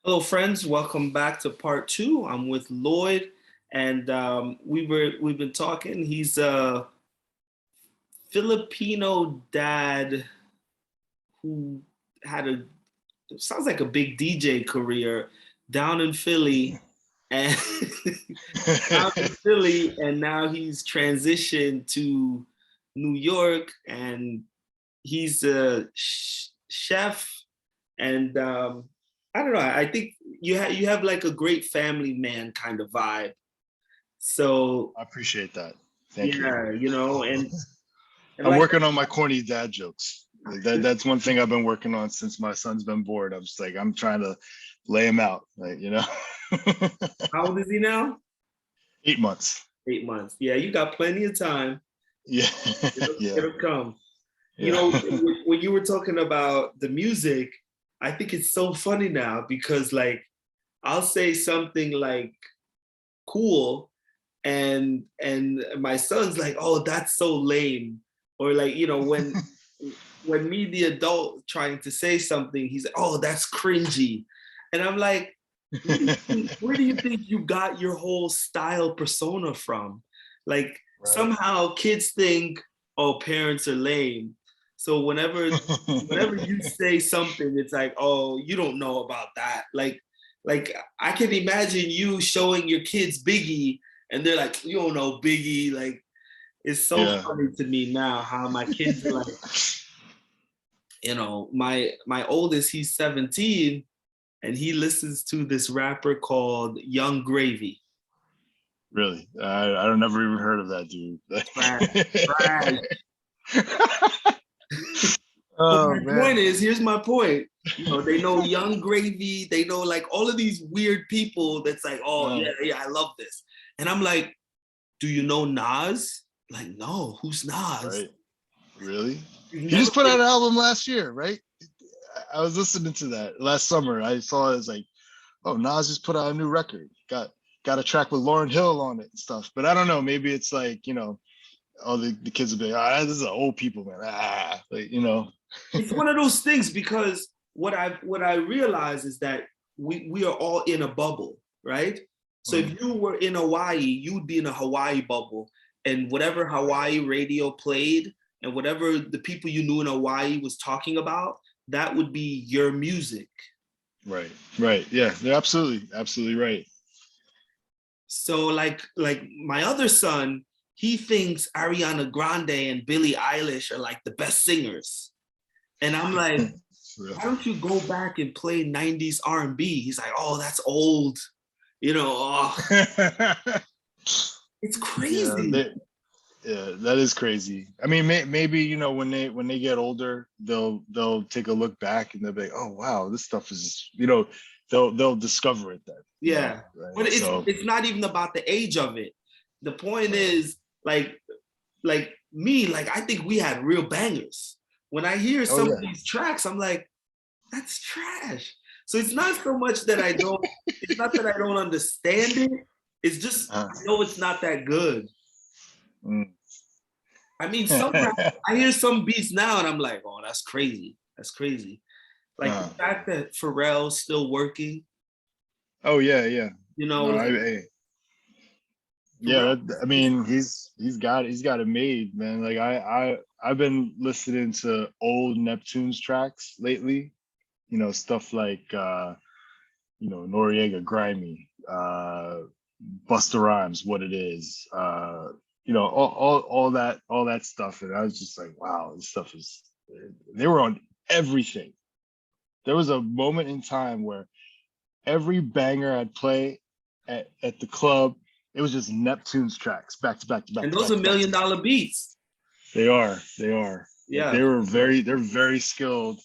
Hello, friends. Welcome back to part two. I'm with Lloyd, and we've been talking. He's a Filipino dad who had a sounds like a big DJ career down in Philly, and down in Philly, and now he's transitioned to New York, and he's a chef, and I don't know. I think you have like a great family man kind of vibe. So I appreciate that. Thank you. yeah, and I'm like working on my corny dad jokes. That's one thing I've been working on since my son's been born. I'm just like I'm trying to lay him out, like. how old is he now? 8 months. 8 months. Yeah, you got plenty of time. Yeah, It'll, yeah, it'll come. You yeah. know, when you were talking about the music, I think it's so funny now because like I'll say something like cool and my son's like, "Oh, that's so lame." Or like, when me the adult trying to say something, he's like, "Oh, that's cringy." And I'm like, where do you think you got your whole style persona from? Like Right. somehow kids think, "Oh, parents are lame." So whenever you say something, it's like, "Oh, you don't know about that." Like I can imagine you showing your kids Biggie and they're like, "You don't know Biggie." Like it's so Yeah. funny to me now how my kids are like, my oldest, he's 17 and he listens to this rapper called Young Gravy. Really, I've never even heard of that dude. Trash, trash. But Oh my point man. is, here's my point. They know Young Gravy, they know like all of these weird people that's like, "Oh Uh, yeah, yeah, I love this." And I'm like, "Do you know Nas?" Like, no, who's Nas? right. Really? You've He never just put heard. out an album last year, right? I was listening to that last summer. I saw it as like, oh, Nas just put out a new record. Got a track with Lauryn Hill on it and stuff. But I don't know. Maybe it's like, all the kids will be like, ah, this is old people, man. Like. It's one of those things because what I realize is that we are all in a bubble, right? So Mm, if you were in Hawaii, you would be in a Hawaii bubble, and whatever Hawaii radio played and whatever the people you knew in Hawaii was talking about, that would be your music. right, right. Yeah, they're absolutely right. So like my other son, he thinks Ariana Grande and Billie Eilish are like the best singers. And I'm like, Real. why don't you go back and play 90s R&B? He's like, "Oh, that's old." Oh, it's Yeah, crazy. yeah, that is crazy. I mean, maybe when they get older, they'll take a look back and they'll be like, oh wow, this stuff is they'll discover it then, Yeah. But right? it's So it's not even about the age of it. The point is like me, like I think we had real bangers. When I hear oh some of yeah, these tracks, I'm like, that's trash. So it's not that I don't understand it. It's just uh, I know it's not that good. mm. I mean, I hear some beats now and I'm like, "Oh, that's crazy. That's crazy." Like the uh, fact that Pharrell's still working, oh yeah, yeah. No, like yeah. Pharrell I mean, he's got it made, man. Like I've been listening to old Neptune's tracks lately. Stuff like Noriega Grimy, Busta Rhymes, What It Is, all that stuff. And I was just like, wow, this stuff is, they were on everything. There was a moment in time where every banger I'd play at the club, it was just Neptune's tracks back to back to back and to those back are to back million to back. dollar beats. They are. Like Yeah. they're very skilled.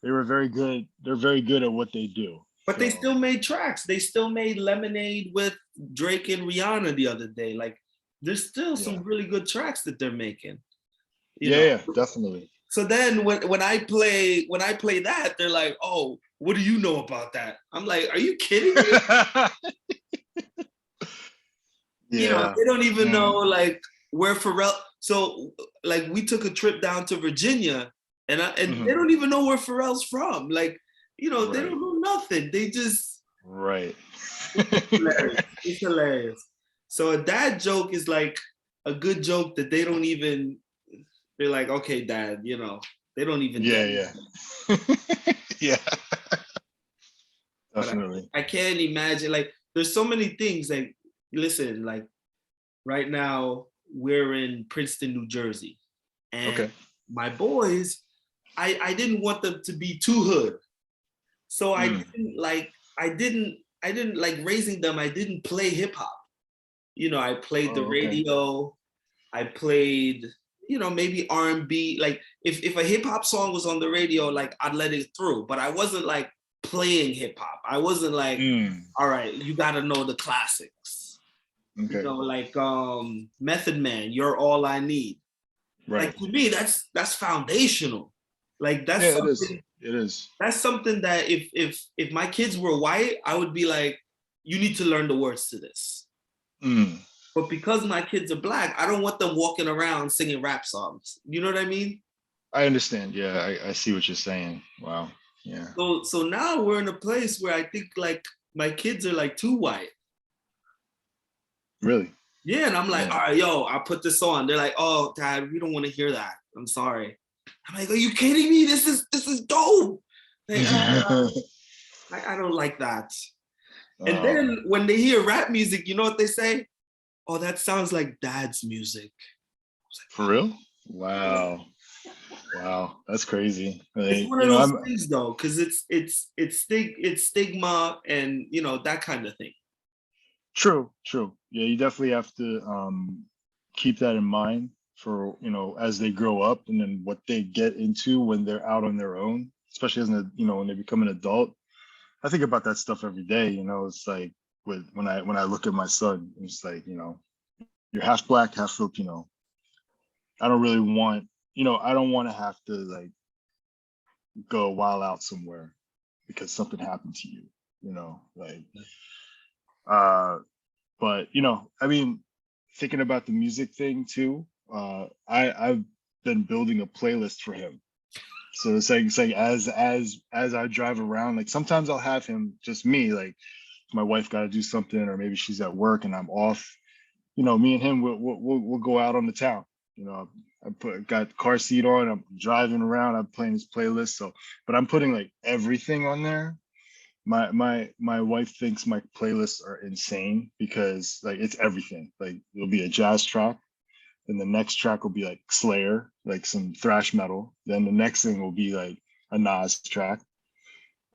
They're very good at what they do. But they So still made tracks. They still made Lemonade with Drake and Rihanna the other day. Like there's still yeah. some really good tracks that they're making. You Yeah, know. yeah, definitely. So then when I play that, they're like, "Oh, what do you know about that?" I'm like, "Are you kidding me?" Yeah. They don't even know Mm, like where Pharrell. So like we took a trip down to Virginia, and they mhm. don't even know where Pharrell's from. Like they Right. don't know nothing. They just Right. hilarious. It's hilarious. So a dad joke is like a good joke that they don't even. They're like, okay, dad, they don't even get it. Yeah. Yeah. But Definitely. I can't imagine, like, there's so many things. Like, listen, like right now we're in Princeton, New Jersey, and Okay. my boys, I didn't want them to be too hood, so Mm. I didn't like raising them. I didn't play hip hop. I played the Oh, okay. radio. I played, maybe R&B. Like if a hip hop song was on the radio, like I'd let it through, but I wasn't like playing hip hop. I wasn't like, Mm. all right, you got to know the classics. Okay. Like Method Man, You're All I Need. Right. Like to me, that's foundational. Like Yeah, it is. It is. that's something that if my kids were white, I would be like, you need to learn the words to this. Mm. But because my kids are black, I don't want them walking around singing rap songs. You know what I mean? I understand. Yeah, I see what you're saying. Wow. Yeah. So now we're in a place where I think like my kids are like too white. Really? Yeah, and I'm like, Yeah. all right, yo, I'll put this on. They're like, oh, dad, we don't want to hear that. I'm sorry. I'm like, are you kidding me? This is dope. Like, I don't like that. And Oh, then when they hear rap music, you know what they say? Oh, that sounds like dad's music. for real? Wow. Wow. That's crazy. It's Like, one of those things though, because it's stigma and that kind of thing. true, true. Yeah, you definitely have to keep that in mind for, as they grow up and then what they get into when they're out on their own, especially as when they become an adult. I think about that stuff every day, it's like when I look at my son, it's like, you're half black, half Filipino. I don't really want, I don't want to have to like go wild out somewhere because something happened to you, like but I mean, thinking about the music thing too, I've been building a playlist for him. So it's like as I drive around, like sometimes I'll have him just me, like my wife got to do something, or maybe she's at work and I'm off. Me and him we'll go out on the town. Got the car seat on. I'm driving around. I'm playing his playlist. So, but I'm putting like everything on there. My wife thinks my playlists are insane because like it's everything. Like it'll be a jazz track, then the next track will be like Slayer, like some thrash metal. Then the next thing will be like a Nas track,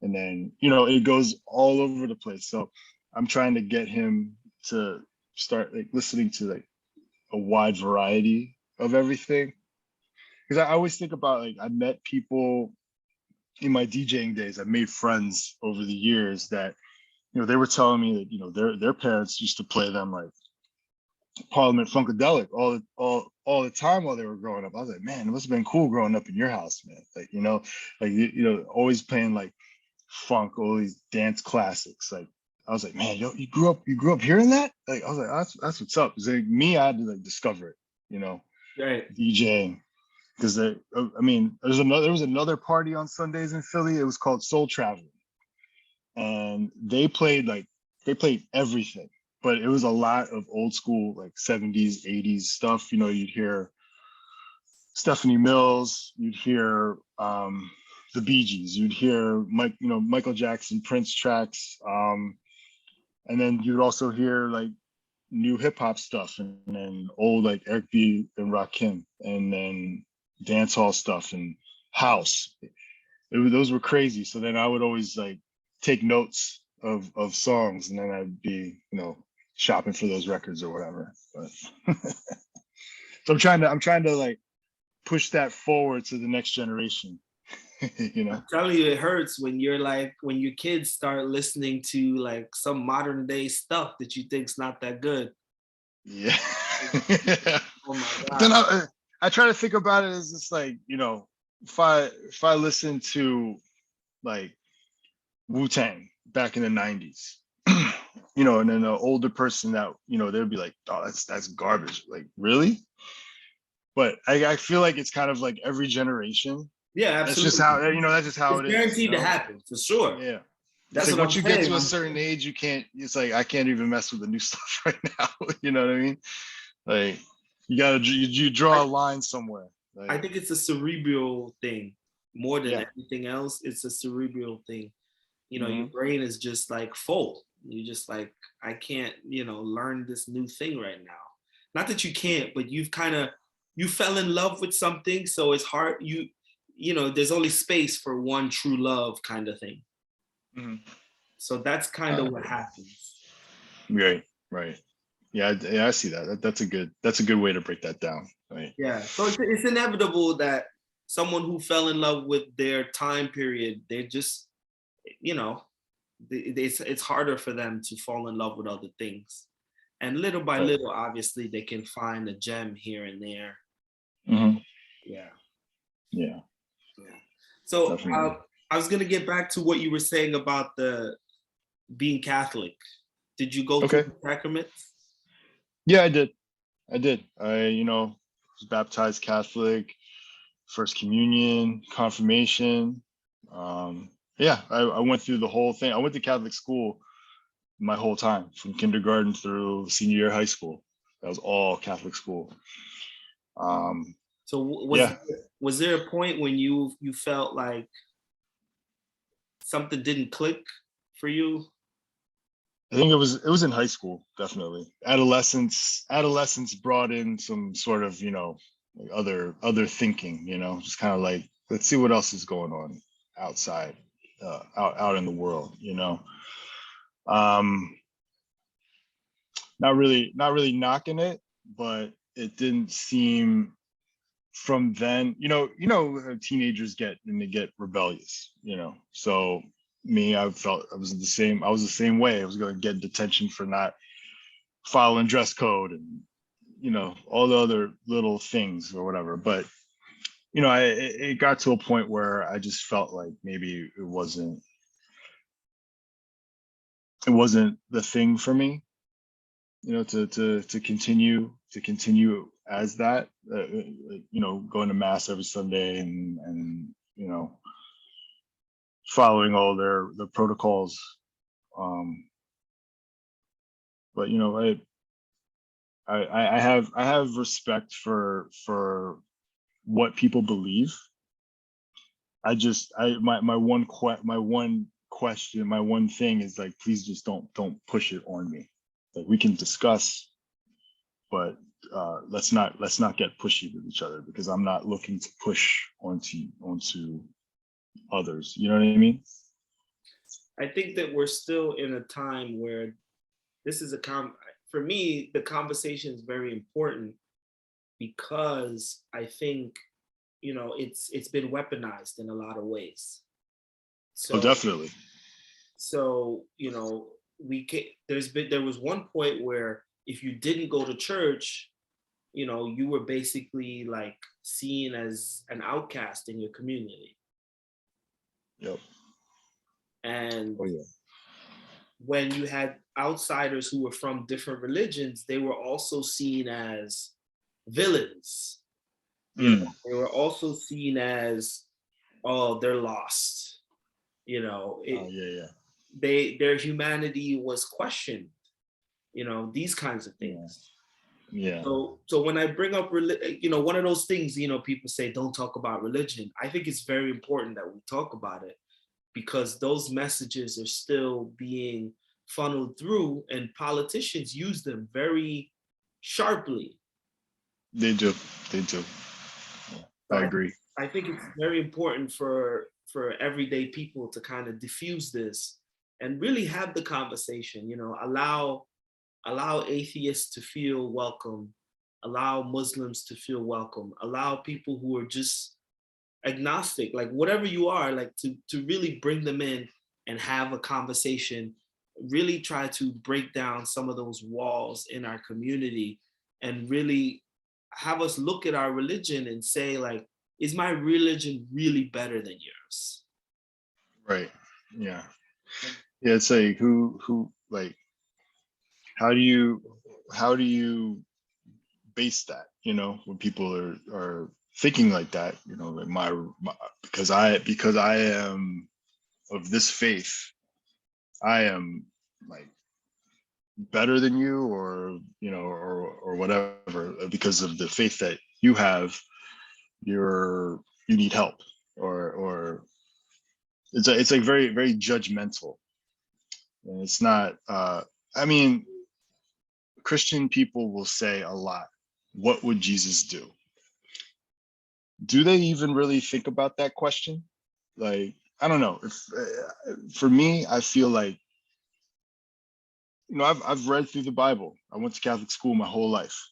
and then it goes all over the place. So I'm trying to get him to start like listening to like a wide variety of everything, because I always think about like I met people in my DJing days. I made friends over the years that they were telling me that their parents used to play them like Parliament Funkadelic all the time while they were growing up. I was like, man, it must have been cool growing up in your house, man. Like always playing like funk, all these dance classics. Like I was like, man, yo, you grew up hearing that? Like I was like, that's what's up. Because like, me, I had to like discover it, Right. DJing. Because there was another party on Sundays in Philly. It was called Soul Traveling, and they played everything, but it was a lot of old school like 70s, 80s stuff. You'd hear Stephanie Mills, you'd hear the Bee Gees, you'd hear Michael Jackson, Prince tracks, and then you'd also hear like new hip hop stuff, and then old like Eric B and Rakim, and then dance hall stuff and house. Those were crazy. So then I would always like take notes of songs, and then I'd be shopping for those records or whatever. But so I'm trying to like push that forward to the next generation. I'm telling you, it hurts when when your kids start listening to like some modern day stuff that you think's not that good. Yeah. Oh my God. Then I try to think about it as just like, if I listen to like Wu-Tang back in the 90s, and then an older person that, they'd be like, oh, that's garbage. Like, really? But I feel like it's kind of like every generation. Yeah, absolutely. That's just how it's it is. guaranteed to happen for sure. Yeah. It's That's like what I'm once you get saying. to a certain age, you can't. It's like I can't even mess with the new stuff right now. You know what I mean? Like you draw a line somewhere. I Like think it's a cerebral thing more than yeah. anything else. It's a cerebral thing. You know, your Hmm. brain is just like full. You just like, I can't, learn this new thing right now. Not that you can't, but you fell in love with something, so it's hard. There's only space for one true love kind of thing. Hmm. So that's kind of what happens. Right. Right. Yeah. Yeah. I see that. That's a good way to break that down. Right. Yeah. So it's inevitable that someone who fell in love with their time period, they just, you know, it's harder for them to fall in love with other things. And little by Right. little, obviously, they can find a gem here and there. Hmm. Yeah. Yeah. Yeah. So Definitely. I was gonna get back to what you were saying about the being Catholic. Did you go through Okay. the sacraments? Yeah, I did. I did. Was baptized Catholic, first communion, confirmation. Yeah, I went through the whole thing. I went to Catholic school my whole time, from kindergarten through senior year of high school. That was all Catholic school. Um, So yeah, was there a point when you felt like something didn't click for you? I think it was in high school, definitely. Adolescence brought in some sort of, like other thinking, just kind of like, let's see what else is going on outside, out in the world. Um, not really knocking it, but it didn't seem from then, how teenagers get and they get rebellious. So me, I felt I was the same way. I was going to get detention for not following dress code and all the other little things or whatever. But it got to a point where I just felt like maybe it wasn't the thing for me, to continue as that, going to mass every Sunday and following all their protocols. Um, but I have respect for what people believe. My one question, my one thing is like, please just don't push it on me. Like we can discuss, but let's not get pushy with each other, because I'm not looking to push onto others. You know what I mean? I think that we're still in a time where this is for me, the conversation is very important because I think, it's been weaponized in a lot of ways. Oh, So definitely. so there was one point where if you didn't go to church, you were basically like seen as an outcast in your community. Yep. And Oh yeah. when you had outsiders who were from different religions, they were also seen as villains. Mm. They were also seen as, oh, they're lost. Oh yeah, yeah, Their humanity was questioned. These kinds of yeah, things. yeah. So when I bring up, one of those things, people say don't talk about religion. I think it's very important that we talk about it because those messages are still being funneled through, and politicians use them very sharply. They do. They do. Yeah, So I agree. I think it's very important for everyday people to kind of diffuse this and really have the conversation. Allow atheists to feel welcome, allow Muslims to feel welcome, allow people who are just agnostic, like whatever you are, like to really bring them in and have a conversation, really try to break down some of those walls in our community and really have us look at our religion and say like, is my religion really better than yours? Right. Yeah. Yeah. It's like who like how do you base that? When people are thinking like that. Like my because I am of this faith. I am like better than you, or or whatever, because of the faith that you have, you need help, or it's like very, very judgmental. And it's not, I mean, Christian people will say a lot, what would Jesus do? Do they even really think about that question? Like, I don't know. If for me, I feel like, I've read through the Bible. I went to Catholic school my whole life.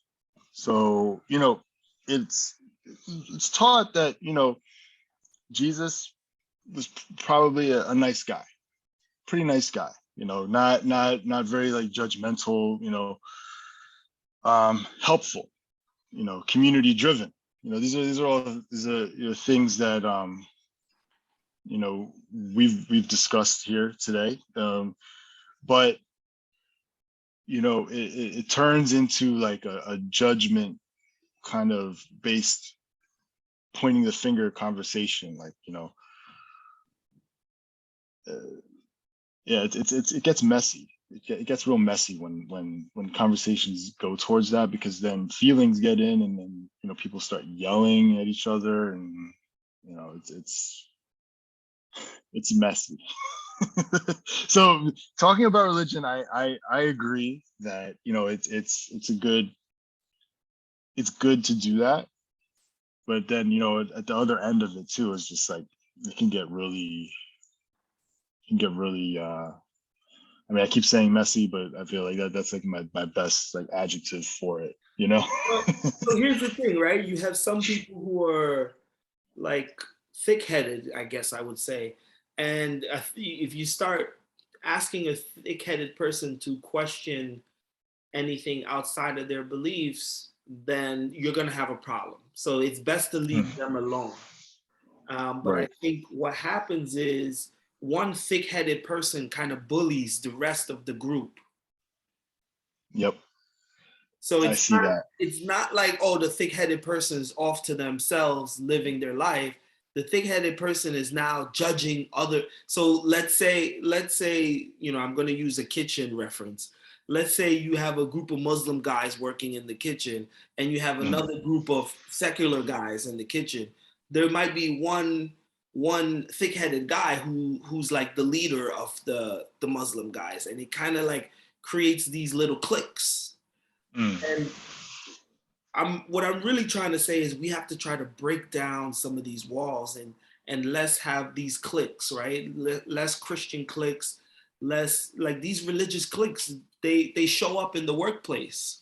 So, it's it's taught that, Jesus was probably a nice guy, pretty nice guy, not very like judgmental, helpful, community driven. These are things that we've discussed here today. But it turns into like a judgment kind of based, pointing the finger conversation, like, yeah, it gets messy. It gets real messy when conversations go towards that, because then feelings get in, and then people start yelling at each other, and it's messy. So talking about religion, I agree that it's good to do that, but then at the other end of it too is just like it can get really I mean, I keep saying messy, but I feel like that's like my best like adjective for it, Well, so here's the thing, right? You have some people who are like thick-headed, I guess I would say, and if you start asking a thick-headed person to question anything outside of their beliefs, then you're going to have a problem. So it's best to leave them alone. But I Right. think what happens is one thick-headed person kind of bullies the rest of the group. Yep. So I see that. it's not like, oh, the thick-headed person is off to themselves living their life. The thick-headed person is now judging other. So let's say, I'm going to use a kitchen reference. Let's say you have a group of Muslim guys working in the kitchen, and you have Mm. another group of secular guys in the kitchen. There might be one thick-headed guy who's like the leader of the Muslim guys, and it kind of like creates these little cliques. Mm. And what I'm really trying to say is we have to try to break down some of these walls, and let's have these cliques, right? Less Christian cliques, less like these religious cliques. They show up in the workplace.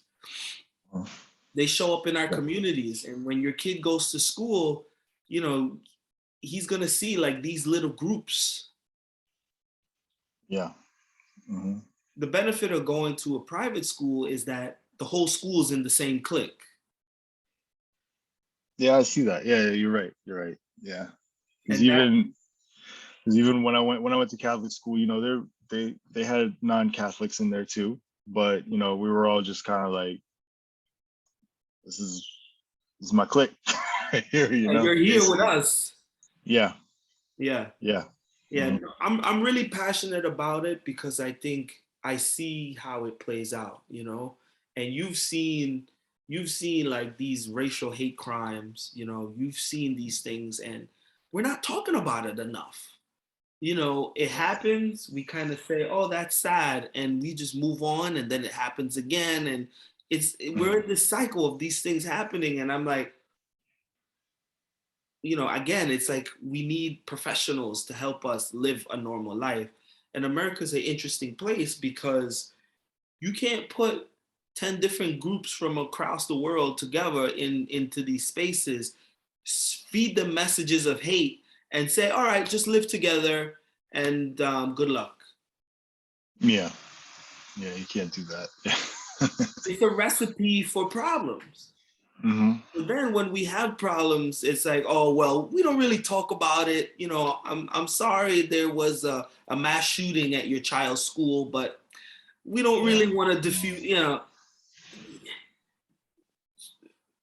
Mm. They show up in our Yeah. communities, and when your kid goes to school, you know, he's gonna see like these little groups. Yeah. Mm-hmm. The benefit of going to a private school is that the whole school is in the same clique. Yeah, I see that. Yeah, you're right. You're right. Yeah. Because And that even when I went to Catholic school, they had non-Catholics in there too, but we were all just kind of like, this is this is my clique right here, you're here with basically. us. Yeah. Yeah. Yeah. Yeah, Hmm. no, I'm really passionate about it because I think I see how it plays out, and you've seen like these racial hate crimes, you've seen these things, and we're not talking about it enough. It happens, we kind of say, "Oh, that's sad," and we just move on, and then it happens again, and we're in this cycle of these things happening, and I'm like, again, it's like we need professionals to help us live a normal life. And America's an interesting place because you can't put 10 different groups from across the world together into these spaces, feed them messages of hate, and say, all right, just live together and good luck. Yeah. Yeah. You can't do that. Yeah. It's a recipe for problems. Hmm. But then when we have problems, it's like, oh well, we don't really talk about it. I'm sorry there was a mass shooting at your child's school, but we don't Yeah. really want to diffuse.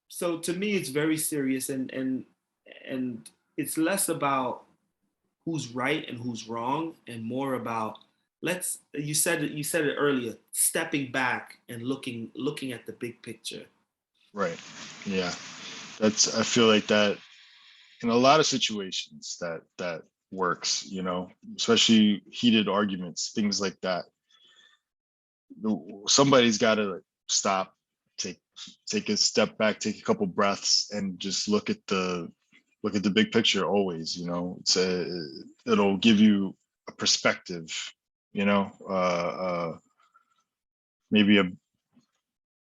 So to me, it's very serious, and it's less about who's right and who's wrong, and more about you said it earlier, stepping back and looking at the big picture. Right. Yeah. I feel like that in a lot of situations that works, especially heated arguments, things like that. Somebody's got to like stop, take a step back, take a couple breaths, and just look at the big picture always. It'll give you a perspective, maybe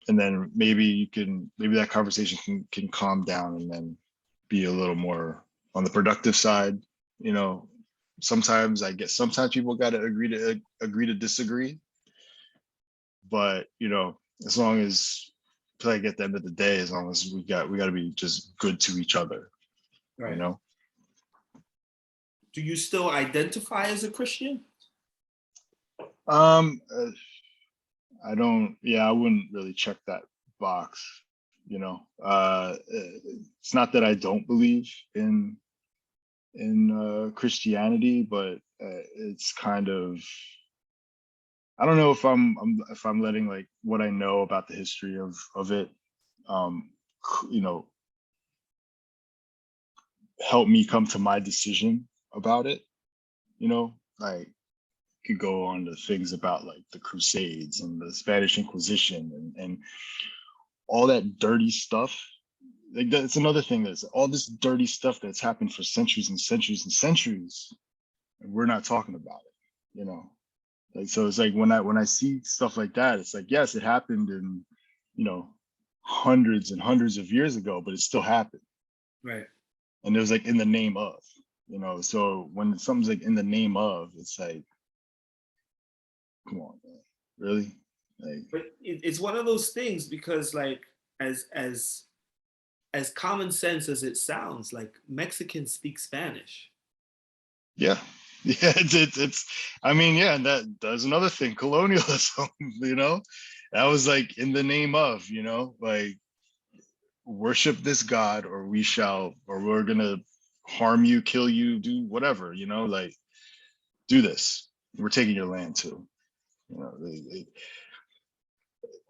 and then maybe that conversation can calm down and then be a little more on the productive side. Sometimes people got to agree to disagree, but as long as, like, at the end of the day, as long as we got to be just good to each other. Right. Do you still identify as a Christian? I don't. Yeah, I wouldn't really check that box. It's not that I don't believe in Christianity, but it's kind of, I don't know if I'm letting like what I know about the history of it, help me come to my decision about it. Like, could go on to things about like the Crusades and the Spanish Inquisition and all that dirty stuff. Like, that's another thing, that's all this dirty stuff that's happened for centuries and centuries and centuries, and we're not talking about it. Like, so it's like when I see stuff like that, it's like, yes, it happened in hundreds and hundreds of years ago, but it still happened. Right. And it was like in the name of, so when something's like in the name of, it's like, come on, man, really? Like, but it's one of those things, because like as common sense as it sounds, like Mexicans speak Spanish. yeah. Yeah, it's I mean, yeah, and that's another thing, colonialism. That was like in the name of, like, worship this god or we're gonna harm you, kill you, do whatever, like, do this, we're taking your land too.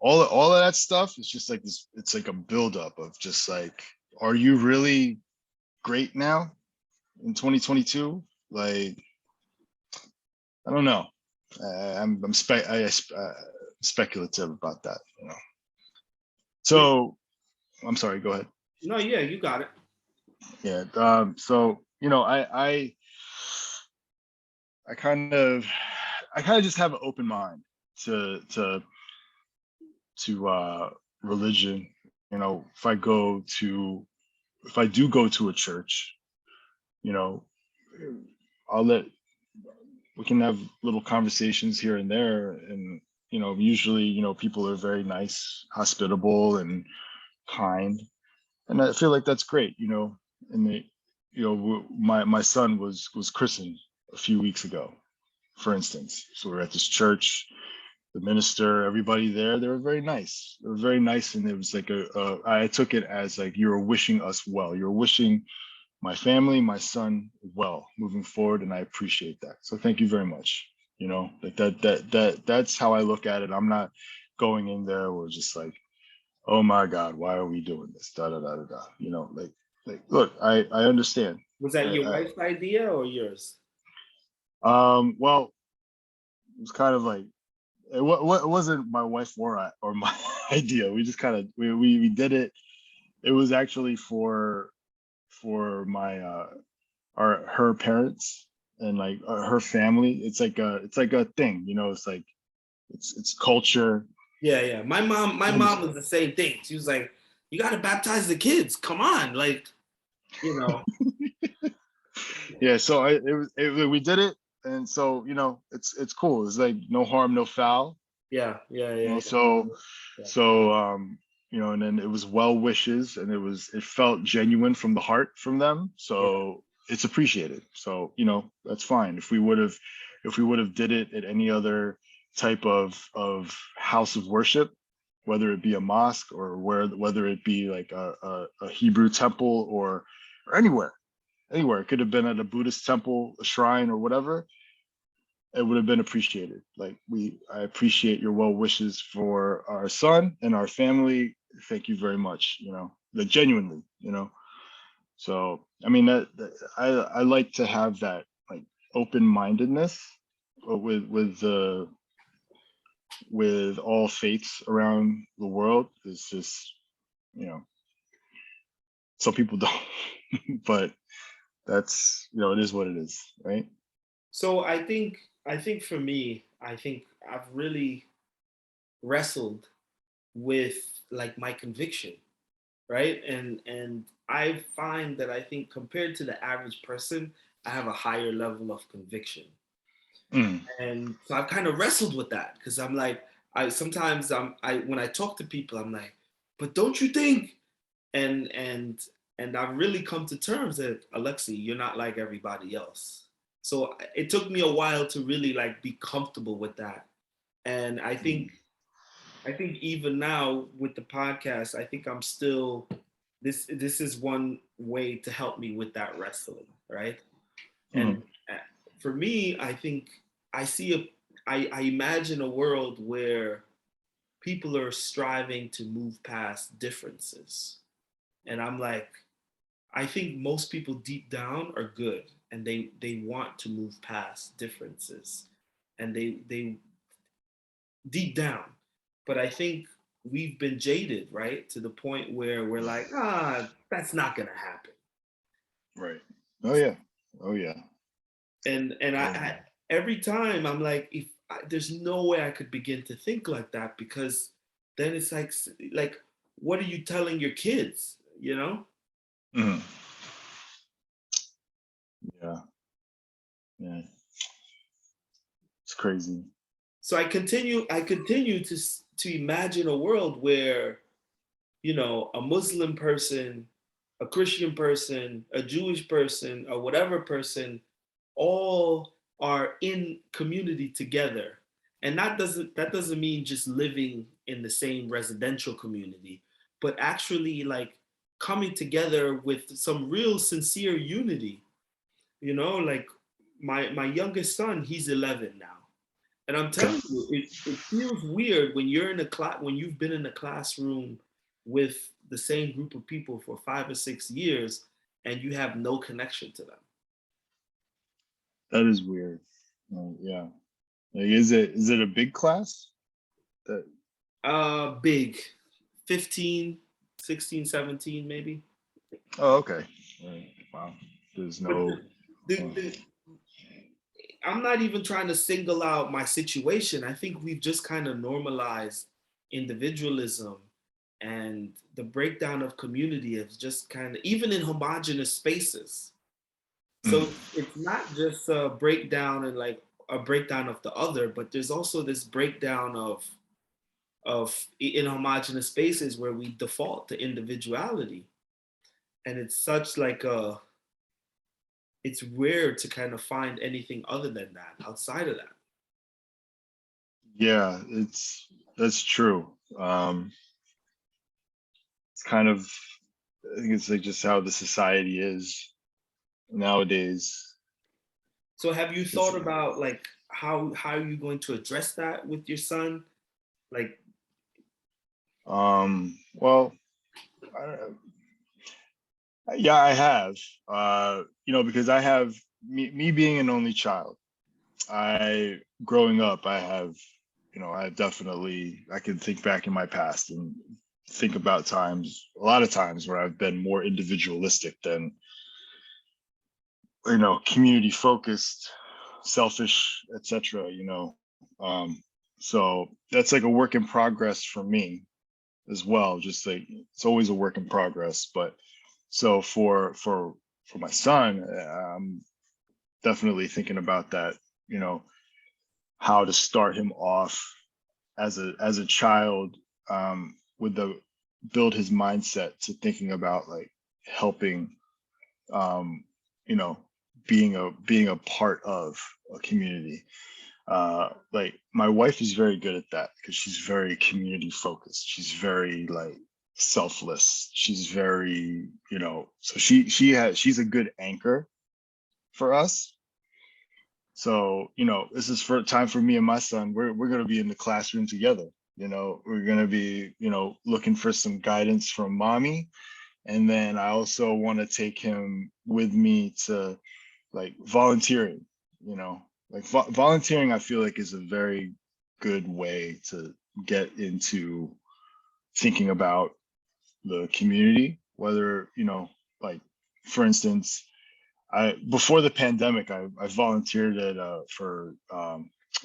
All of that stuff is just like this. It's like a buildup of just like, are you really great now in 2022? Like, I don't know. I'm speculative about that. So I'm sorry. Go ahead. No, yeah, you got it. Yeah. So I kind of just have an open mind to religion. If I do go to a church, we can have little conversations here and there, and usually people are very nice, hospitable, and kind, and I feel like that's great. And my son was christened a few weeks ago, for instance. So we're at this church, the minister, everybody there, they were very nice. They were very nice, and it was like I took it as like, you were wishing us well. You're wishing my family, my son well moving forward, and I appreciate that. So thank you very much. Like that's how I look at it. I'm not going in there or just like, oh my God, why are we doing this? Da da da da da. Like, look, I understand. Was that your wife's idea or yours? Well, it was kind of like, it wasn't my wife or my idea. We just kind of we did it. It was actually for my her parents and like her family. It's like a thing, it's like it's culture. Yeah. My mom was the same thing. She was like, you got to baptize the kids. Come on, like, Yeah, so we did it, and so it's cool. It's like no harm, no foul. Yeah. So and then it was well wishes, and it felt genuine from the heart from them. So it's appreciated. So that's fine. If we would have did it at any other type of house of worship, whether it be a mosque or whether it be like a Hebrew temple or anywhere, it could have been at a Buddhist temple, a shrine, or whatever. it would have been appreciated. Like I appreciate your well wishes for our son and our family. Thank you very much. That genuinely, So I mean I like to have that like open mindedness with all faiths around the world. It's just you know some people don't, but that's it is what it is, right? So I think for me, I think I've really wrestled with like my conviction, right? And I find that I think compared to the average person, I have a higher level of conviction. Mm, And so I've kind of wrestled with that because I'm like, I sometimes I when I talk to people, I'm like, but don't you think? And and and I've really come to terms that Alexi, you're not like everybody else. So it took me a while to really like be comfortable with that. And mm, I think even now with the podcast, I think I'm still this is one way to help me with that wrestling, right? And mm. uh, for me, I think I see I imagine a world where people are striving to move past differences. And I'm like, I think most people deep down are good and they want to move past differences and they deep down. But I think we've been jaded, right? To the point where we're like, that's not gonna happen. Right. Oh yeah. Oh yeah. And Oh yeah. every time I'm like, if there's no way I could begin to think like that because then it's like what are you telling your kids, you know? Mhm. Yeah. Yeah. It's crazy. So I continue to imagine a world where, a Muslim person, a Christian person, a Jewish person, or whatever person, all are in community together. And that doesn't mean just living in the same residential community, but actually like coming together with some real sincere unity. Like my youngest son, he's 11 now. And I'm Okay. telling you, it feels weird when you're in a class when you've been in a classroom with the same group of people for 5 or 6 years and you have no connection to them. That is weird. Yeah. Like, is it a big class? That Big, 15, 16, 17, maybe. Oh, okay. Right. Wow. There's But no the, uh, the, I'm not even trying to single out my situation. I think we've just kind of normalized individualism and the breakdown of community is just kind of even in homogenous spaces. So mm. it's not just a breakdown and like a breakdown of the other, but there's also this breakdown of in homogenous spaces where we default to individuality. And it's such like it's rare to kind of find anything other than that outside of that. Yeah, that's true. It's kind of I think it's like just how the society is nowadays. So have you It's thought about like how are you going to address that with your son? Like, well, yeah, I have. Because I have me being an only child. I growing up, I have, I definitely I can think back in my past and think about a lot of times where I've been more individualistic than, community focused, selfish, etc. So that's like a work in progress for me as well. Just like it's always a work in progress, but so for my son, I'm definitely thinking about that. You know, how to start him off as a child, with the build his mindset to thinking about like helping, um, you know, being a part of a community. Like my wife is very good at that because she's very community focused. She's very like selfless. She's very, so she's a good anchor for us. So, this is for time for me and my son. We're going to be in the classroom together. We're going to be, looking for some guidance from mommy. And then I also want to take him with me to like volunteering, like volunteering, I feel like is a very good way to get into thinking about the community, whether, like for instance, before the pandemic, I volunteered at for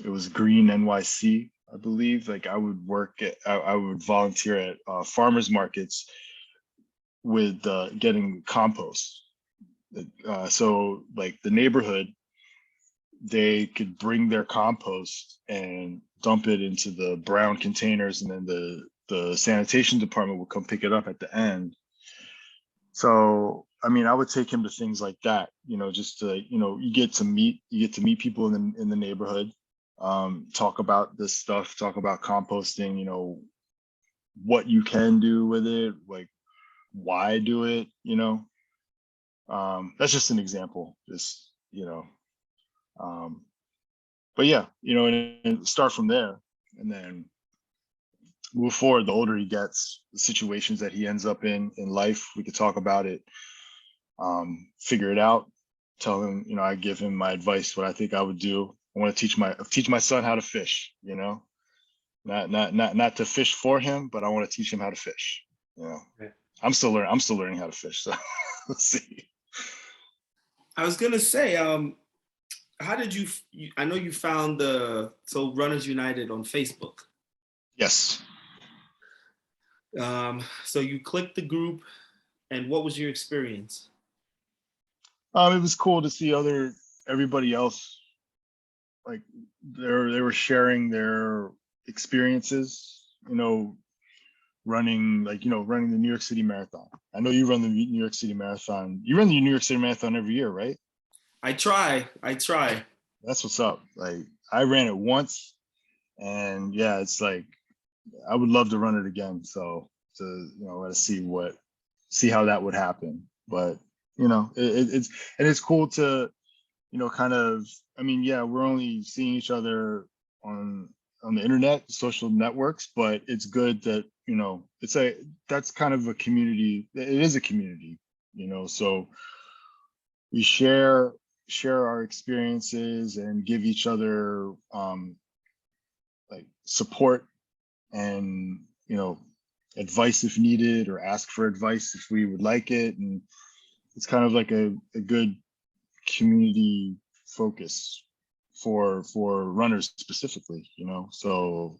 it was Green NYC, I believe. Like I would volunteer at farmers markets with getting compost. So like the neighborhood, they could bring their compost and dump it into the brown containers, and then the sanitation department would come pick it up at the end. So, I mean, I would take him to things like that, just to, you get to meet people in the neighborhood, talk about this stuff, talk about composting, what you can do with it, like why do it, that's just an example, just, but yeah, and start from there, and then move forward. The older he gets, the situations that he ends up in life, we could talk about it, figure it out, tell him, I give him my advice, what I think I would do. I want to teach my son how to fish, not to fish for him, but I want to teach him how to fish. Right. I'm still learning how to fish, so let's see. I was gonna say, how did I know you found so Runners United on Facebook. Yes. So you clicked the group, and what was your experience? It was cool to see everybody else, like they were sharing their experiences, running the New York City Marathon. I know you run the New York City Marathon. You run the New York City Marathon every year, right? I try. That's what's up. Like I ran it once, and yeah, it's like I would love to run it again. So let's see how that would happen. But it's cool to kind of, I mean, yeah, we're only seeing each other on the internet, social networks, but it's good that that's kind of a community. It is a community, so we share our experiences and give each other like support and advice if needed, or ask for advice if we would like it. And it's kind of like a good community focus for runners specifically, so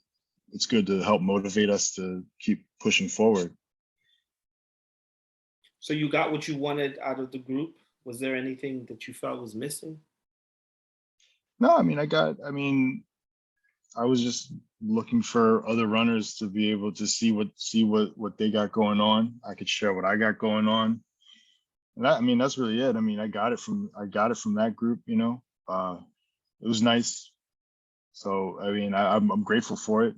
it's good to help motivate us to keep pushing forward. So you got what you wanted out of the group? Was there anything that you felt was missing? No, I mean, I was just looking for other runners to be able to see what they got going on. I could share what I got going on. And that's really it. I mean, I got it from that group, it was nice. So, I mean, I'm grateful for it,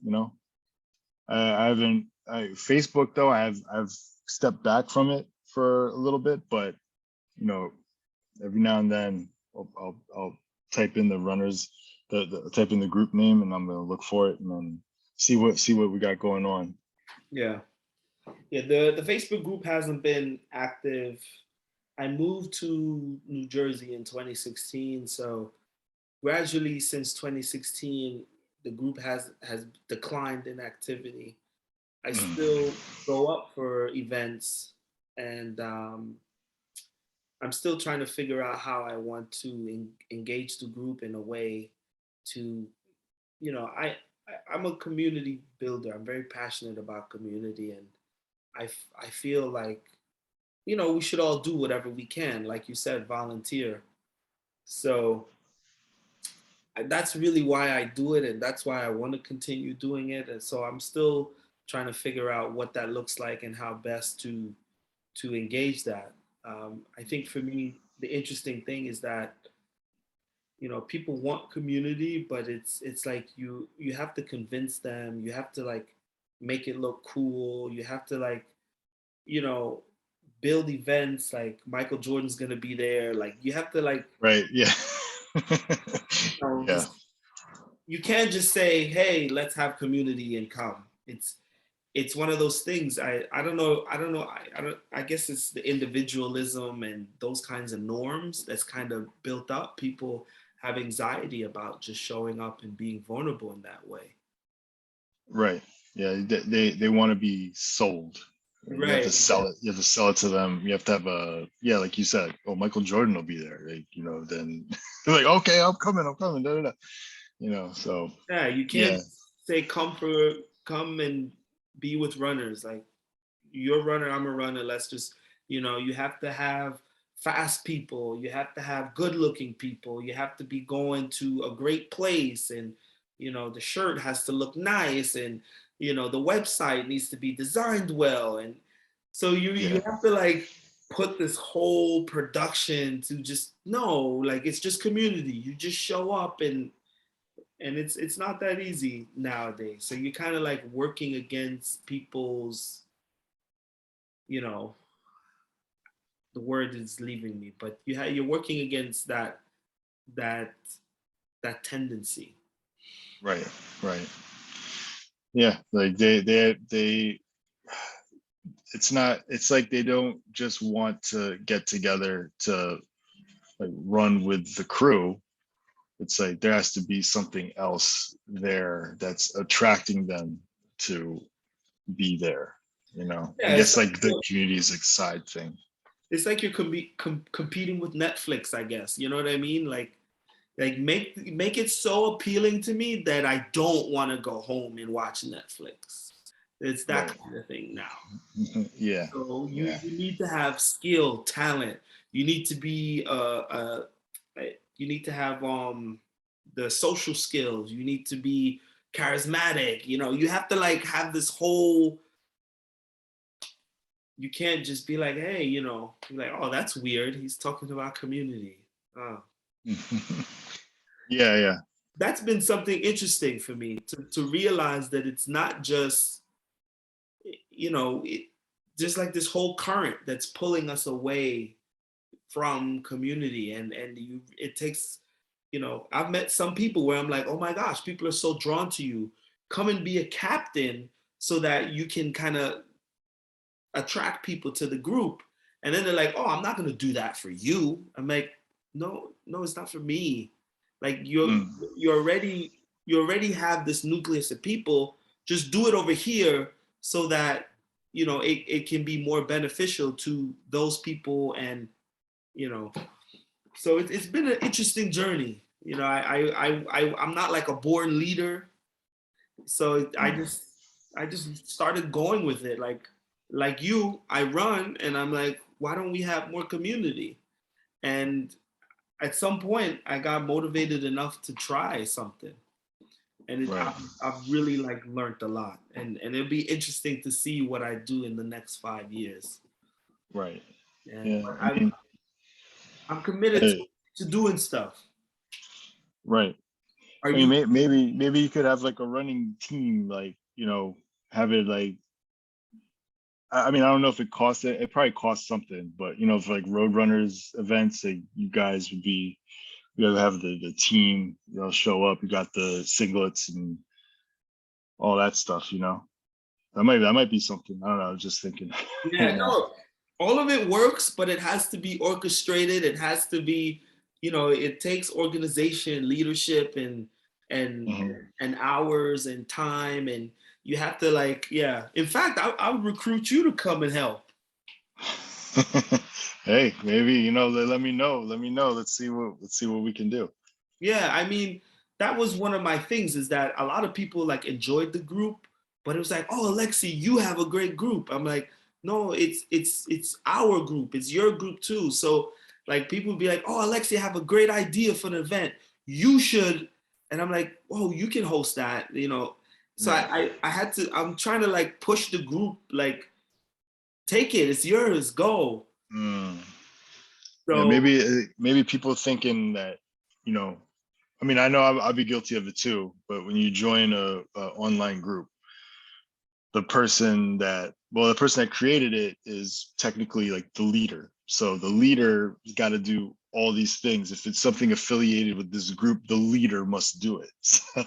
I haven't, Facebook though, I've stepped back from it for a little bit, but every now and then I'll type in the runners, type in the group name, and I'm gonna look for it and then see what we got going on. Yeah. The Facebook group hasn't been active. I moved to New Jersey in 2016, so gradually since 2016, the group has declined in activity. I still go up for events, and I'm still trying to figure out how I want to engage the group in a way to, I'm a community builder. I'm very passionate about community, and I feel like, we should all do whatever we can, like you said, volunteer. So that's really why I do it, and that's why I want to continue doing it. And so I'm still trying to figure out what that looks like and how best to engage that. I think for me, the interesting thing is that people want community, but it's like you have to convince them. You have to like make it look cool. You have to like you know build events like Michael Jordan's gonna be there. Like you have to like Right. Yeah. Yeah. You can't just say, hey, let's have community and come. It's one of those things. I don't know. I guess it's the individualism and those kinds of norms that's kind of built up. People have anxiety about just showing up and being vulnerable in that way. Right. Yeah. They want to be sold. You have to Right. sell it. You have to sell it to them. You have to have yeah, like you said, oh, Michael Jordan will be there. Like, then they're like, okay, I'm coming. Da, da, da. So Yeah, you can't yeah, say come and be with runners. Like you're a runner, I'm a runner. Let's just, you have to have fast people. You have to have good looking people. You have to be going to a great place. And, the shirt has to look nice. And, the website needs to be designed well. And so you yeah, have to like put this whole production to just, no, like it's just community. You just show up and it's not that easy nowadays. So you're kind of like working against people's, you know, the word is leaving me, but you're working against that that tendency. right, right. Yeah, like they. It's not. It's like they don't just want to get together to like run with the crew. It's like there has to be something else there that's attracting them to be there. I Yeah, guess like the community is a side thing. it's like you're competing with Netflix, I guess. You know what I mean? Like make it so appealing to me that I don't want to go home and watch Netflix. It's that Right. kind of thing now. Yeah. So Yeah. you need to have skill, talent. You need to be you need to have the social skills. You need to be charismatic. You have to like have this whole. You can't just be like, hey, like, oh, that's weird. He's talking about community. Oh. Yeah. Yeah. That's been something interesting for me to realize that it's not just, just like this whole current that's pulling us away from community and it takes, I've met some people where I'm like, oh my gosh, people are so drawn to you. Come and be a captain so that you can kind of attract people to the group. And then they're like, oh, I'm not going to do that for you. I'm like, no, it's not for me. Like Mm. you already have this nucleus of people. Just do it over here so that it can be more beneficial to those people. And you know so it's been an interesting journey. I'm not like a born leader, so Mm. I just started going with it. Like you, I run, and I'm like, why don't we have more community? And at some point, I got motivated enough to try something, and Right. I've really like learned a lot, and it'll be interesting to see what I do in the next 5 years. Right. And Yeah. but I mean, I'm committed uh, to doing stuff. right. Are I mean, you? maybe you could have like a running team, like have it like. I mean, I don't know if it costs it. It probably costs something, but if like road runners events, like you guys would be, you gotta have the team, show up. You got the singlets and all that stuff. That might be something. I don't know. I was just thinking. Yeah, no, all of it works, but it has to be orchestrated. It has to be, it takes organization, leadership, and Mhm. and hours and time, and you have to like, yeah. In fact, I would recruit you to come and help. Hey, maybe let me know. Let me know. Let's see what we can do. Yeah, I mean, that was one of my things is that a lot of people like enjoyed the group, but it was like, oh, Alexi, you have a great group. I'm like, no, it's our group. It's your group too. So like people would be like, oh, Alexi, I have a great idea for an event. You should. And I'm like, oh, you can host that. So Right. I had to, I'm trying to like push the group, like, take it, it's yours, go. Mm. Yeah, So maybe people thinking that, you know, I mean, I know I'll be guilty of it too, but when you join a online group, the person that created it is technically like the leader. So the leader got to do all these things. If it's something affiliated with this group, the leader must do it. So,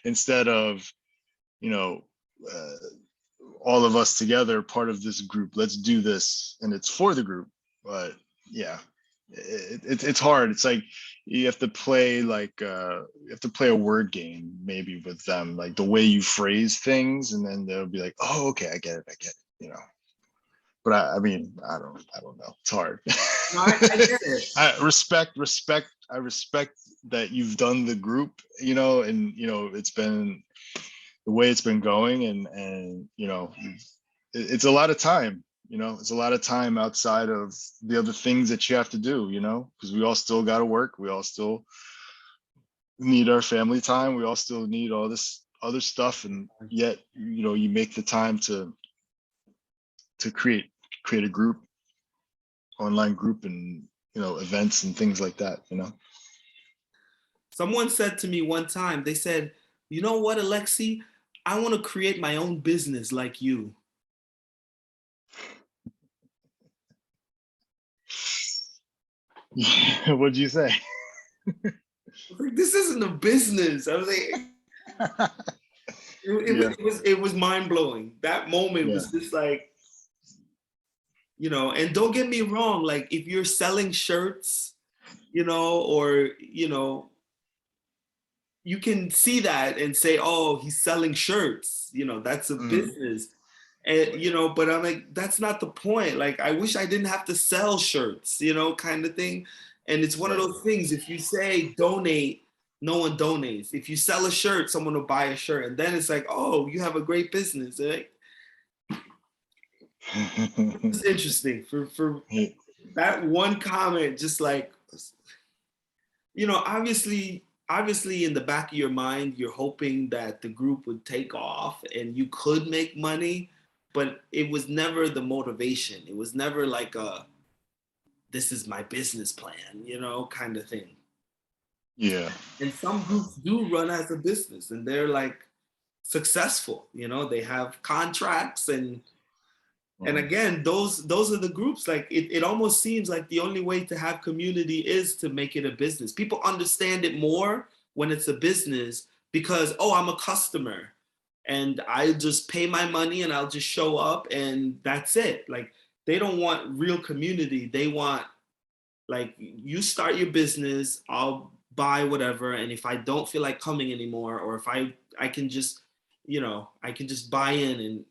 instead of, you know, uh, all of us together, part of this group, let's do this, and it's for the group. But yeah, it's hard. It's like you have to play a word game maybe with them, like the way you phrase things, and then they'll be like, oh, okay, I get it. But I mean, I don't know. It's hard. No, I get it. I respect that you've done the group, and it's been the way it's been going, and it's a lot of time. It's a lot of time outside of the other things that you have to do. Because we all still got to work. We all still need our family time. We all still need all this other stuff, and yet you make the time to create a group, online group, and events and things like that. Someone said to me one time, they said, you know what, Alexi, I want to create my own business like you. What'd you say? I was like, this isn't a business. I was like, it was mind blowing. That moment was just like, and don't get me wrong, like if you're selling shirts, or, you can see that and say, oh, he's selling shirts, that's a business. And, but I'm like, that's not the point. Like, I wish I didn't have to sell shirts, kind of thing. And it's one of those things, if you say donate, no one donates. If you sell a shirt, someone will buy a shirt. And then it's like, oh, you have a great business. Right? It's interesting for that one comment, just like, obviously in the back of your mind, you're hoping that the group would take off and you could make money, but it was never the motivation. It was never like this is my business plan, kind of thing. Yeah. And some groups do run as a business and they're like successful, they have contracts and again, those are the groups. Like it almost seems like the only way to have community is to make it a business. People understand it more when it's a business because, oh, I'm a customer and I just pay my money and I'll just show up and that's it. Like they don't want real community. They want like you start your business, I'll buy whatever, and if I don't feel like coming anymore, or if I can just, I can just buy in and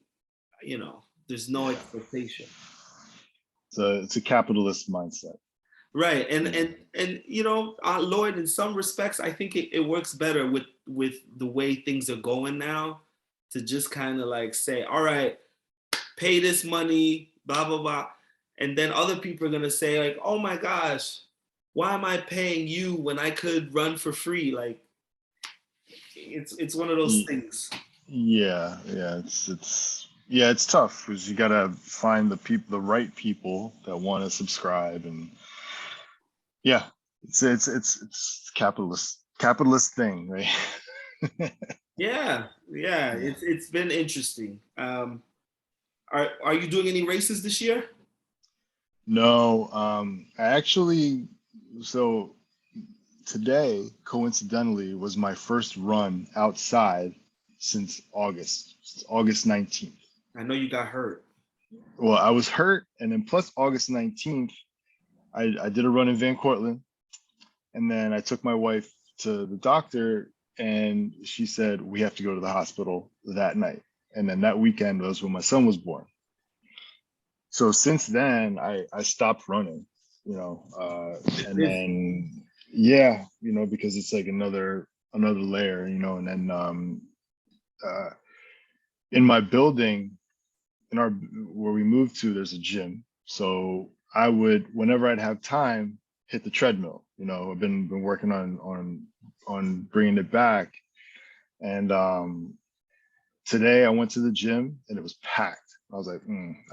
there's no expectation. So it's a capitalist mindset. Right. And Lloyd, in some respects, I think it works better with the way things are going now, to just kind of like say, all right, pay this money, blah, blah, blah. And then other people are going to say like, oh my gosh, why am I paying you when I could run for free? Like it's one of those things. Yeah. It's tough because you gotta find the right people that want to subscribe, and it's capitalist thing, right? Yeah. It's been interesting. Are you doing any races this year? No, I actually, so today coincidentally was my first run outside since August 19th. I know you got hurt. Well, I was hurt, and then plus August 19th, I did a run in Van Cortlandt, and then I took my wife to the doctor, and she said we have to go to the hospital that night. And then that weekend was when my son was born. So since then, I stopped running, and then because it's like another layer, and then in my building, where we moved to, there's a gym. So I would, whenever I'd have time, hit the treadmill. I've been working on bringing it back. And today I went to the gym and it was packed. I was like,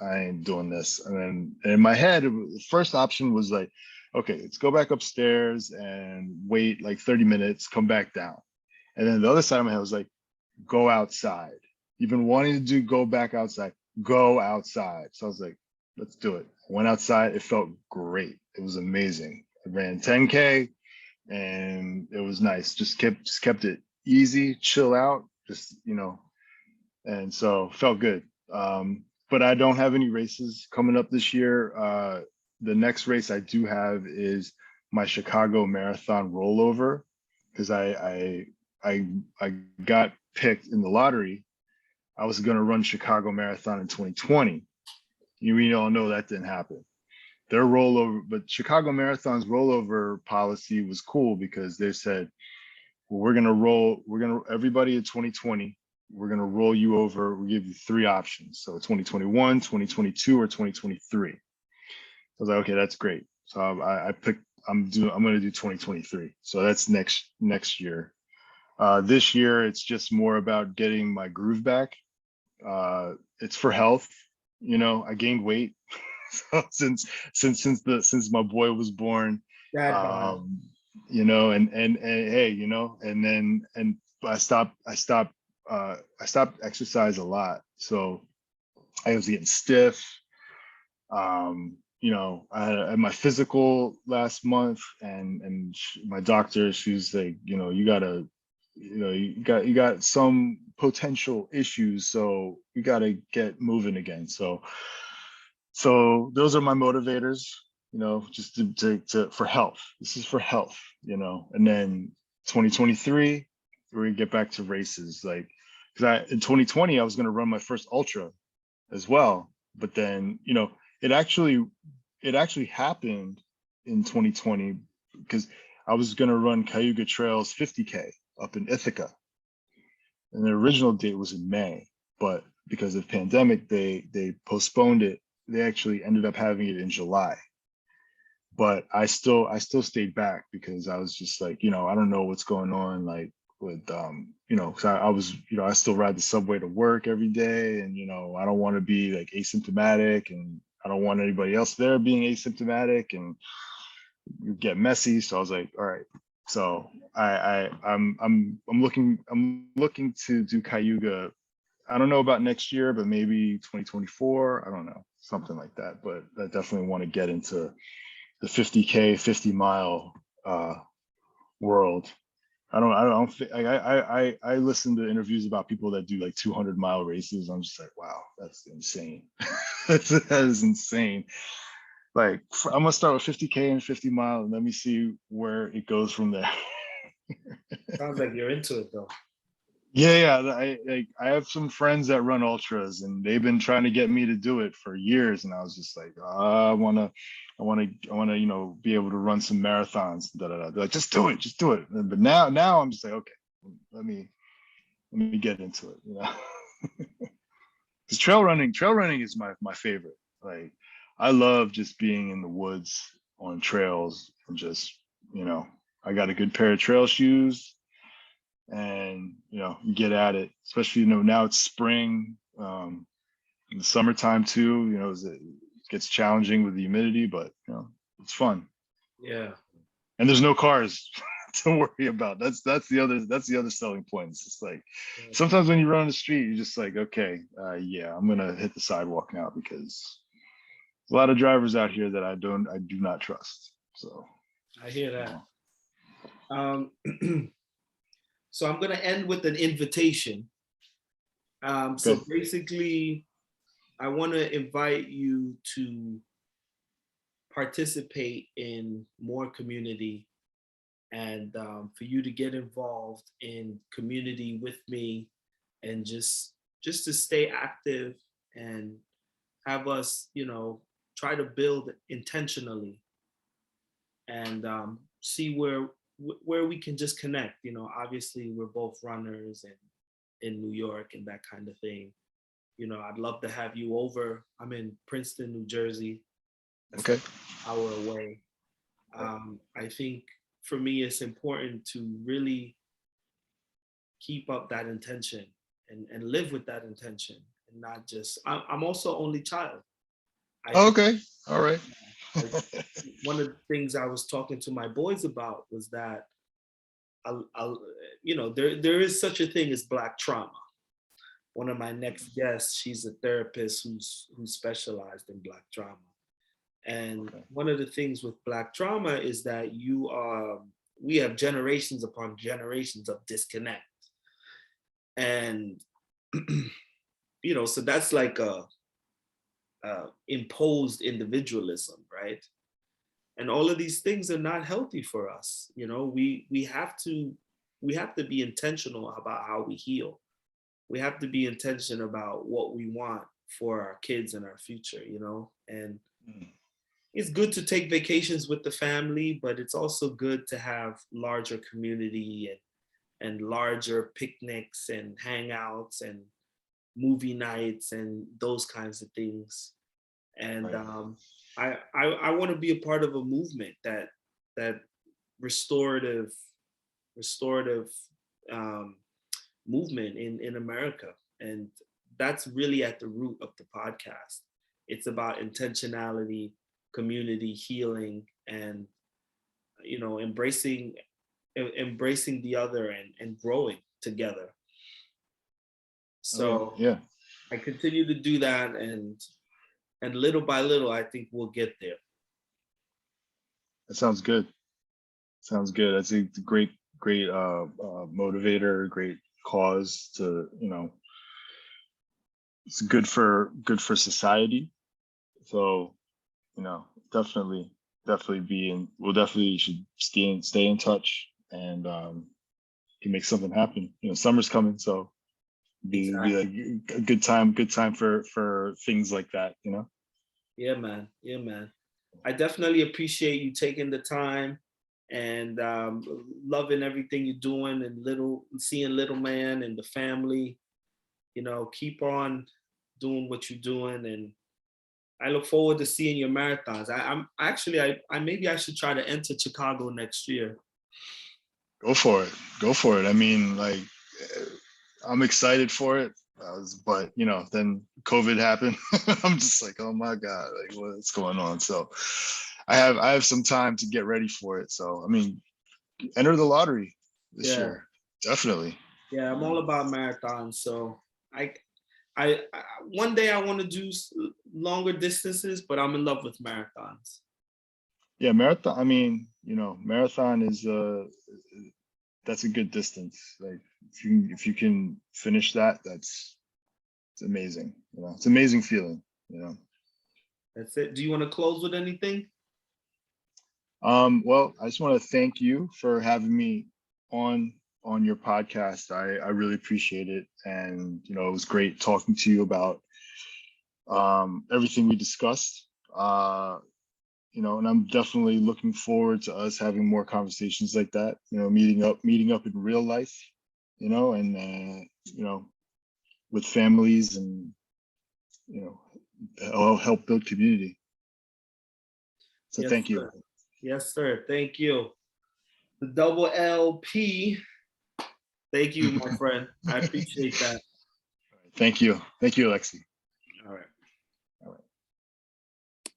I ain't doing this. And then in my head, the first option was like, okay, let's go back upstairs and wait like 30 minutes, come back down. And then the other side of my head was like, go outside. You've been wanting to go back outside, go outside. So I was like, let's do it. I went outside. It felt great. It was amazing. I ran 10K, and it was nice. Just kept it easy, chill out, just and so felt good. But I don't have any races coming up this year. The next race I do have is my Chicago Marathon rollover, because I got picked in the lottery. I was going to run Chicago Marathon in 2020. We all know that didn't happen. Their rollover, but Chicago Marathon's rollover policy was cool, because they said, well, everybody in 2020, we're going to roll you over. We'll give you 3 options. So 2021, 2022, or 2023. I was like, okay, that's great. So I picked, I'm going to do 2023. So that's next year. This year, it's just more about getting my groove back. It's for health. I gained weight since my boy was born. And hey, and I stopped exercise a lot. So I was getting stiff. I had my physical last month, and my doctor, she's like, you got some potential issues, so we got to get moving again. So those are my motivators, just to for health. This is for health, and then 2023, we're gonna get back to races. Like, because in 2020, I was going to run my first ultra as well, but then, it actually happened in 2020, because I was going to run Cayuga Trails 50K up in Ithaca, and the original date was in May, but because of pandemic, they postponed it. They actually ended up having it in July, but I still stayed back, because I was just like, I don't know what's going on, like with because I still ride the subway to work every day, and I don't want to be like asymptomatic, and I don't want anybody else there being asymptomatic, and you get messy. So I was like, all right. So I'm looking to do Cayuga. I don't know about next year, but maybe 2024. I don't know, something like that. But I definitely want to get into the 50K, 50-mile world. I listen to interviews about people that do like 200-mile races. I'm just like, wow, that's insane. That is insane. Like, I'm gonna start with 50K and 50-mile, and let me see where it goes from there. Sounds like you're into it though. Yeah. I have some friends that run ultras, and they've been trying to get me to do it for years, and I was just like, I wanna, be able to run some marathons. They're like, just do it. But now I'm just like, okay, let me get into it. Because trail running is my favorite. Like, I love just being in the woods on trails, and just, I got a good pair of trail shoes, and you get at it. Especially, now it's spring, in the summertime too. It gets challenging with the humidity, but it's fun. Yeah. And there's no cars to worry about. That's the other selling point. It's just like, sometimes when you run on the street, you're just like, okay, yeah, I'm gonna hit the sidewalk now, because there's a lot of drivers out here that I do not trust. So I hear that. So I'm going to end with an invitation. So basically, I want to invite you to participate in more community, and for you to get involved in community with me, and just to stay active, and have us, try to build intentionally, and see where we can just connect. Obviously we're both runners, and in New York and that kind of thing. I'd love to have you over. I'm in Princeton, New Jersey. That's okay. like an hour away. I think for me, it's important to really keep up that intention, and live with that intention, and not just. I'm also only child. I think, Okay. All right. one of the things I was talking to my boys about was that, there is such a thing as Black trauma. One of my next guests, she's a therapist who's specialized in Black trauma, And Okay. one of the things with Black trauma is that we have generations upon generations of disconnect. And, so that's like a imposed individualism, right? And all of these things are not healthy for us. We have to be intentional about how we heal. We have to be intentional about what we want for our kids and our future, and Mm. it's good to take vacations with the family, but it's also good to have larger community and larger picnics and hangouts and movie nights and those kinds of things. And Right. I want to be a part of a movement that restorative restorative um, movement in America, and that's really at the root of the podcast. It's about intentionality, community healing, and embracing the other and growing together. Oh yeah, So yeah. I continue to do that, and little by little, I think we'll get there. That sounds good. Sounds good. That's a great, great motivator, great cause to, it's good for society. So, definitely, we'll definitely should stay in touch and can make something happen. Summer's coming, so be Exactly. like a good time for things like that. Yeah, man. Yeah, man. I definitely appreciate you taking the time and loving everything you're doing and seeing little man and the family. Keep on doing what you're doing, and I look forward to seeing your marathons. I'm actually I maybe I should try to enter Chicago next year. Go for it. Go for it. I mean, like, eh, I'm excited for it, but then COVID happened. I'm just like, oh my god, like what's going on? So, I have some time to get ready for it. So, I mean, enter the lottery this Yeah, year, definitely. yeah. I'm all about marathons, so I I one day I want to do longer distances, but I'm in love with marathons. Yeah, marathon. I mean, marathon is that's a good distance. Like if you can finish that, it's amazing. It's an amazing feeling. That's it. Do you want to close with anything? Well, I just want to thank you for having me on on your podcast. I really appreciate it, and it was great talking to you about everything we discussed. And I'm definitely looking forward to us having more conversations like that. Meeting up in real life. And with families, and help build community. So Yes, thank you. sir. Yes, sir. Thank you. The double LP. Thank you, my friend. I appreciate that. Thank you, Alexi.